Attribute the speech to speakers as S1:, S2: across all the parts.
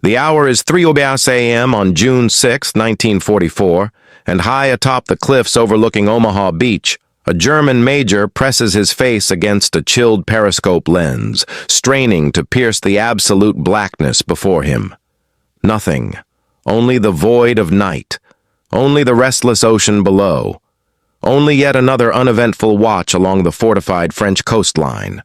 S1: The hour is 3:00 a.m. on June 6, 1944, and high atop the cliffs overlooking Omaha Beach, a German major presses his face against a chilled periscope lens, straining to pierce the absolute blackness before him. Nothing. Only the void of night. Only the restless ocean below. Only yet another uneventful watch along the fortified French coastline.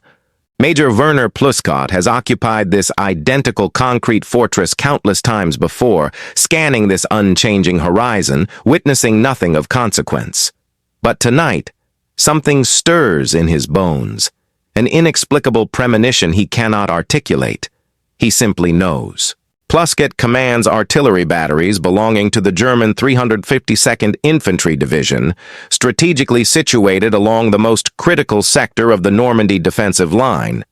S1: Major Werner Pluskat has occupied this identical concrete fortress countless times before, scanning this unchanging horizon, witnessing nothing of consequence. But tonight, something stirs in his bones, an inexplicable premonition he cannot articulate. He simply knows. Pluskat commands artillery batteries belonging to the German 352nd Infantry Division, strategically situated along the most critical sector of the Normandy defensive line.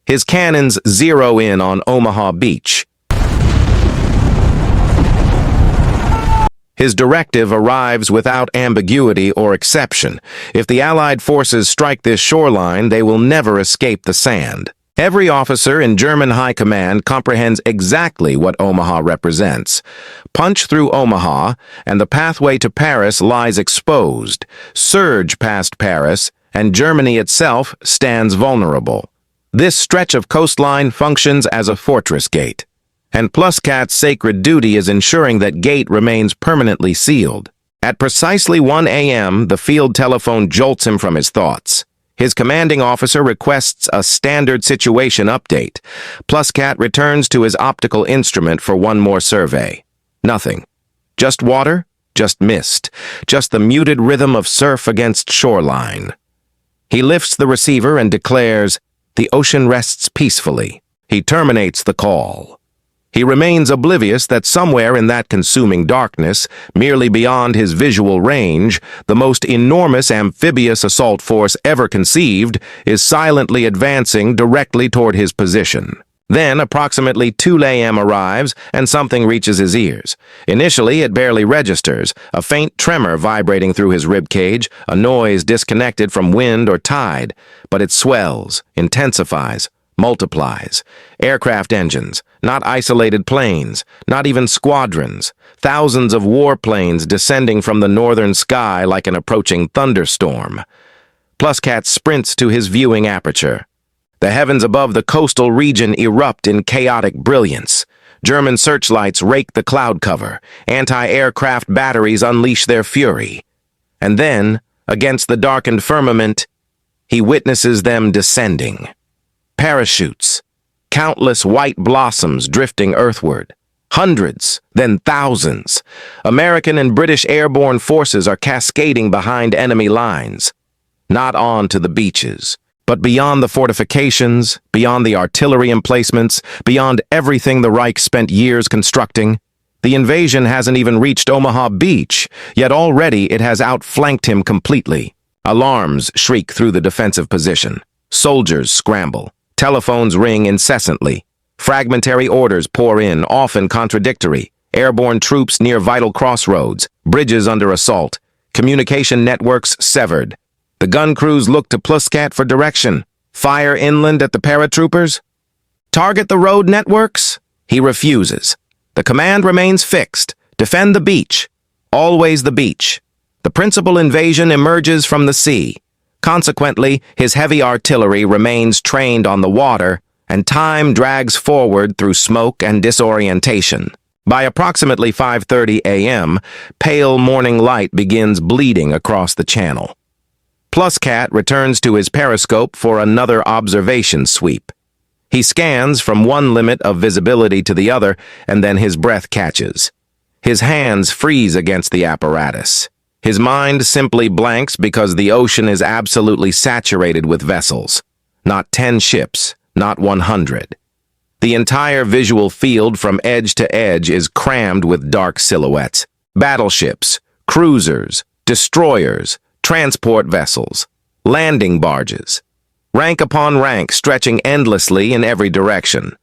S1: His cannons zero in on Omaha Beach. His directive arrives without ambiguity or exception. If the Allied forces strike this shoreline, they will never escape the sand. Every officer in German high command comprehends exactly what Omaha represents. Punch through Omaha, and the pathway to Paris lies exposed. Surge past Paris, and Germany itself stands vulnerable. This stretch of coastline functions as a fortress gate, and Pluskat's sacred duty is ensuring that gate remains permanently sealed. At precisely 1 a.m., the field telephone jolts him from his thoughts. His commanding officer requests a standard situation update. Pluskat returns to his optical instrument for one more survey. Nothing. Just water, just mist, just the muted rhythm of surf against shoreline. He lifts the receiver and declares, "The ocean rests peacefully." He terminates the call. He remains oblivious that somewhere in that consuming darkness, merely beyond his visual range, the most enormous amphibious assault force ever conceived is silently advancing directly toward his position. Then, approximately 2 a.m. arrives, and something reaches his ears. Initially, it barely registers, a faint tremor vibrating through his ribcage, a noise disconnected from wind or tide, but it swells, intensifies, multiplies. Aircraft engines, not isolated planes, not even squadrons, thousands of warplanes descending from the northern sky like an approaching thunderstorm. Pluskat sprints to his viewing aperture. The heavens above the coastal region erupt in chaotic brilliance. German searchlights rake the cloud cover. Anti-aircraft batteries unleash their fury. And then, against the darkened firmament, he witnesses them descending. Parachutes, countless white blossoms drifting earthward. Hundreds, then thousands. American and British airborne forces are cascading behind enemy lines. Not on to the beaches, but beyond the fortifications, beyond the artillery emplacements, beyond everything the Reich spent years constructing. The invasion hasn't even reached Omaha Beach, yet already it has outflanked him completely. Alarms shriek through the defensive position. Soldiers scramble. Telephones ring incessantly. Fragmentary orders pour in, often contradictory. Airborne troops near vital crossroads. Bridges under assault. Communication networks severed. The gun crews look to Pluskat for direction. Fire inland at the paratroopers? Target the road networks? He refuses. The command remains fixed. Defend the beach. Always the beach. The principal invasion emerges from the sea. Consequently, his heavy artillery remains trained on the water, and time drags forward through smoke and disorientation. By approximately 5:30 a.m., pale morning light begins bleeding across the channel. Pluskat returns to his periscope for another observation sweep. He scans from one limit of visibility to the other, and then his breath catches. His hands freeze against the apparatus. His mind simply blanks because the ocean is absolutely saturated with vessels. Not 10 ships, not 100. The entire visual field from edge to edge is crammed with dark silhouettes. Battleships, cruisers, destroyers, transport vessels, landing barges. Rank upon rank stretching endlessly in every direction.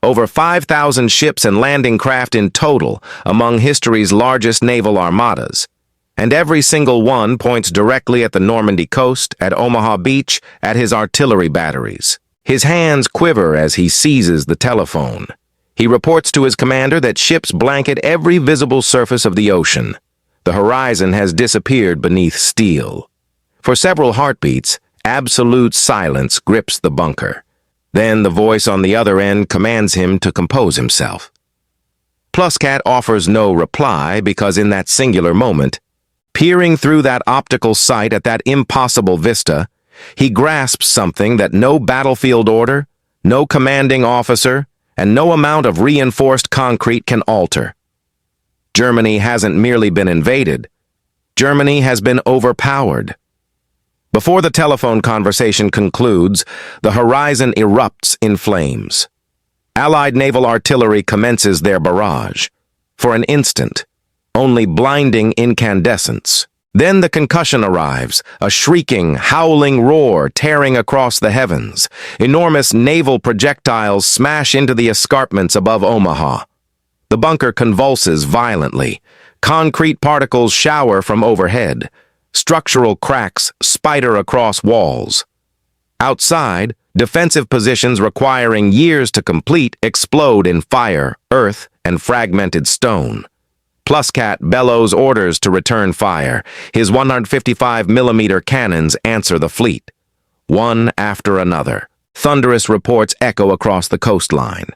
S1: Over 5,000 ships and landing craft in total among history's largest naval armadas. And every single one points directly at the Normandy coast, at Omaha Beach, at his artillery batteries. His hands quiver as he seizes the telephone. He reports to his commander that ships blanket every visible surface of the ocean. The horizon has disappeared beneath steel. For several heartbeats, absolute silence grips the bunker. Then the voice on the other end commands him to compose himself. Pluskat offers no reply because in that singular moment, peering through that optical sight at that impossible vista, he grasps something that no battlefield order, no commanding officer, and no amount of reinforced concrete can alter. Germany hasn't merely been invaded. Germany has been overpowered. Before the telephone conversation concludes, the horizon erupts in flames. Allied naval artillery commences their barrage. For an instant, only blinding incandescence. Then the concussion arrives, a shrieking, howling roar tearing across the heavens. Enormous naval projectiles smash into the escarpments above Omaha. The bunker convulses violently. Concrete particles shower from overhead. Structural cracks spider across walls. Outside, defensive positions requiring years to complete explode in fire, earth, and fragmented stone. Pluskat bellows orders to return fire. His 155mm cannons answer the fleet. One after another, thunderous reports echo across the coastline.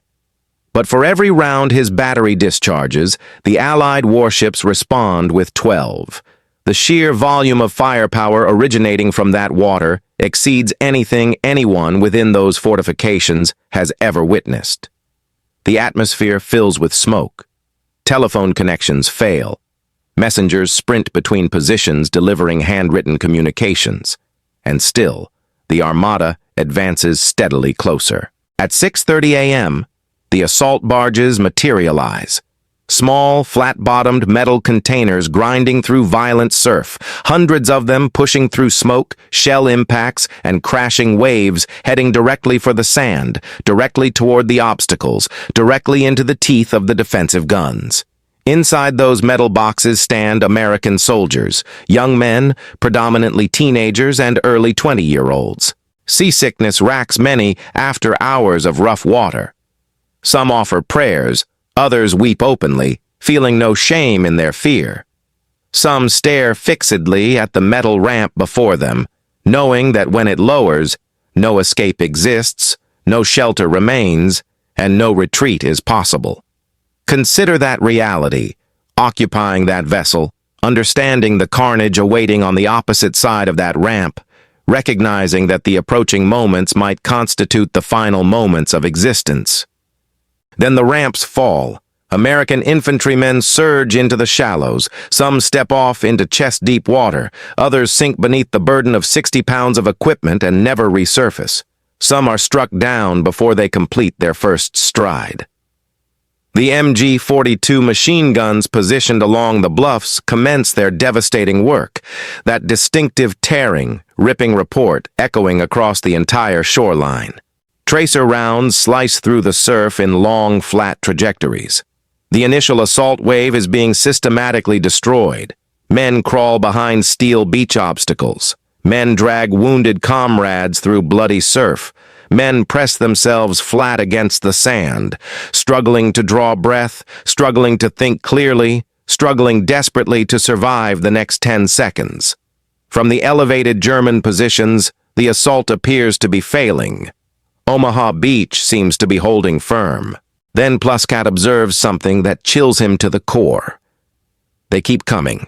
S1: But for every round his battery discharges, the Allied warships respond with 12. The sheer volume of firepower originating from that water exceeds anything anyone within those fortifications has ever witnessed. The atmosphere fills with smoke. Telephone connections fail. Messengers sprint between positions delivering handwritten communications. And still, the armada advances steadily closer. At 6:30 a.m., the assault barges materialize. Small, flat-bottomed metal containers grinding through violent surf, hundreds of them pushing through smoke, shell impacts, and crashing waves, heading directly for the sand, directly toward the obstacles, directly into the teeth of the defensive guns. Inside those metal boxes stand American soldiers, young men, predominantly teenagers and early 20-year-olds. Seasickness racks many after hours of rough water. Some offer prayers, others weep openly, feeling no shame in their fear. Some stare fixedly at the metal ramp before them, knowing that when it lowers, no escape exists, no shelter remains, and no retreat is possible. Consider that reality, occupying that vessel, understanding the carnage awaiting on the opposite side of that ramp, recognizing that the approaching moments might constitute the final moments of existence. Then the ramps fall. American infantrymen surge into the shallows. Some step off into chest-deep water. Others sink beneath the burden of 60 pounds of equipment and never resurface. Some are struck down before they complete their first stride. The MG-42 machine guns positioned along the bluffs commence their devastating work, that distinctive tearing, ripping report echoing across the entire shoreline. Tracer rounds slice through the surf in long, flat trajectories. The initial assault wave is being systematically destroyed. Men crawl behind steel beach obstacles. Men drag wounded comrades through bloody surf. Men press themselves flat against the sand, struggling to draw breath, struggling to think clearly, struggling desperately to survive the next 10 seconds. From the elevated German positions, the assault appears to be failing. Omaha Beach seems to be holding firm. Then Pluskat observes something that chills him to the core. They keep coming.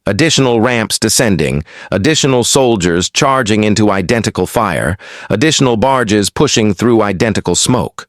S1: Additional ramps descending, additional soldiers charging into identical fire, additional barges pushing through identical smoke.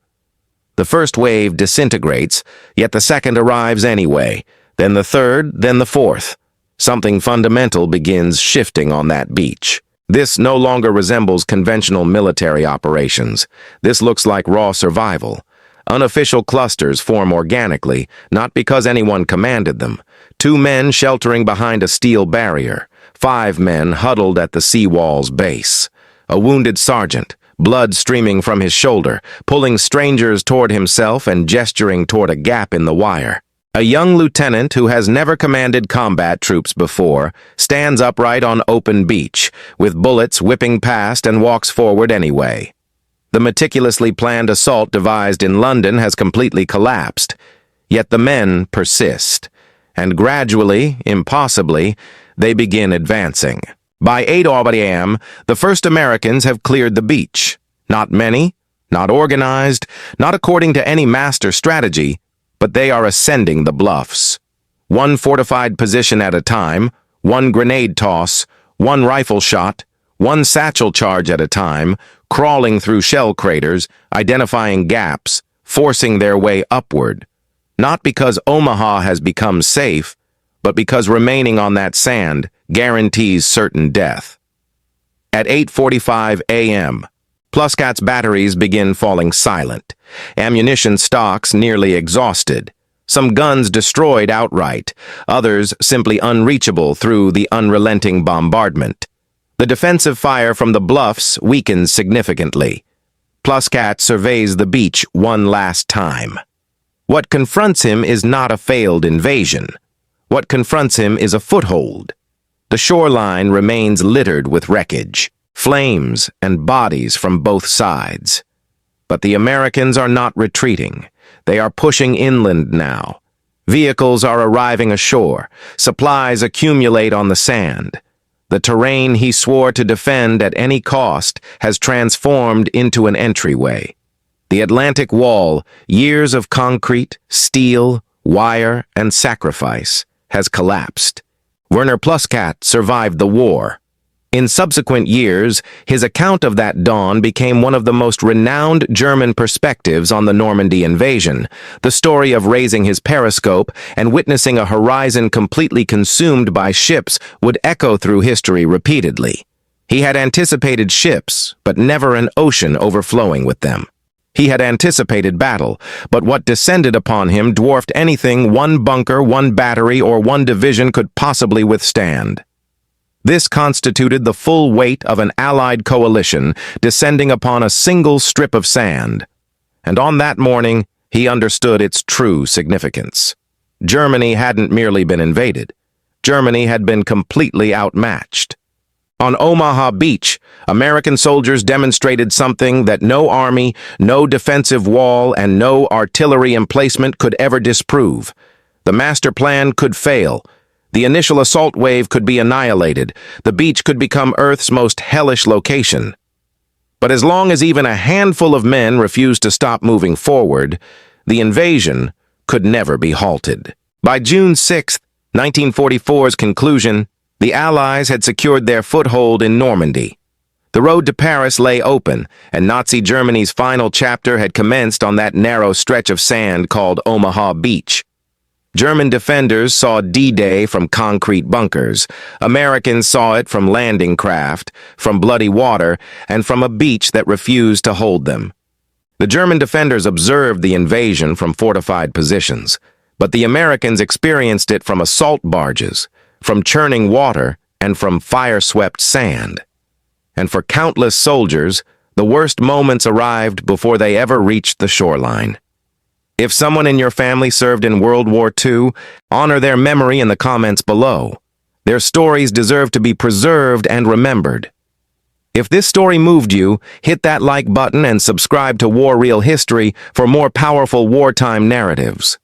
S1: The first wave disintegrates, yet the second arrives anyway, then the third, then the fourth. Something fundamental begins shifting on that beach. This no longer resembles conventional military operations. This looks like raw survival. Unofficial clusters form organically, not because anyone commanded them. 2 men sheltering behind a steel barrier. 5 men huddled at the seawall's base. A wounded sergeant, blood streaming from his shoulder, pulling strangers toward himself and gesturing toward a gap in the wire. A young lieutenant who has never commanded combat troops before stands upright on open beach, with bullets whipping past and walks forward anyway. The meticulously planned assault devised in London has completely collapsed, yet the men persist, and gradually, impossibly, they begin advancing. By 8 a.m., the first Americans have cleared the beach. Not many, not organized, not according to any master strategy, but they are ascending the bluffs. One fortified position at a time, one grenade toss, one rifle shot, one satchel charge at a time, crawling through shell craters, identifying gaps, forcing their way upward. Not because Omaha has become safe, but because remaining on that sand guarantees certain death. At 8:45 a.m., Pluskat's batteries begin falling silent, ammunition stocks nearly exhausted, some guns destroyed outright, others simply unreachable through the unrelenting bombardment. The defensive fire from the bluffs weakens significantly. Pluskat surveys the beach one last time. What confronts him is not a failed invasion. What confronts him is a foothold. The shoreline remains littered with wreckage, flames and bodies from both sides. But the Americans are not retreating. They are pushing inland now. Vehicles are arriving ashore. Supplies accumulate on the sand. The terrain he swore to defend at any cost has transformed into an entryway. The Atlantic Wall, years of concrete, steel, wire, and sacrifice, has collapsed. Werner Pluskat survived the war. In subsequent years, his account of that dawn became one of the most renowned German perspectives on the Normandy invasion, the story of raising his periscope and witnessing a horizon completely consumed by ships would echo through history repeatedly. He had anticipated ships, but never an ocean overflowing with them. He had anticipated battle, but what descended upon him dwarfed anything one bunker, one battery, or one division could possibly withstand. This constituted the full weight of an Allied coalition descending upon a single strip of sand. And on that morning, he understood its true significance. Germany hadn't merely been invaded. Germany had been completely outmatched. On Omaha Beach, American soldiers demonstrated something that no army, no defensive wall, and no artillery emplacement could ever disprove. The master plan could fail. The initial assault wave could be annihilated. The beach could become Earth's most hellish location. But as long as even a handful of men refused to stop moving forward, the invasion could never be halted. By June 6, 1944's conclusion, the Allies had secured their foothold in Normandy. The road to Paris lay open, and Nazi Germany's final chapter had commenced on that narrow stretch of sand called Omaha Beach. German defenders saw D-Day from concrete bunkers. Americans saw it from landing craft, from bloody water, and from a beach that refused to hold them. The German defenders observed the invasion from fortified positions, but the Americans experienced it from assault barges, from churning water, and from fire-swept sand. And for countless soldiers, the worst moments arrived before they ever reached the shoreline. If someone in your family served in World War II, honor their memory in the comments below. Their stories deserve to be preserved and remembered. If this story moved you, hit that like button and subscribe to War Real History for more powerful wartime narratives.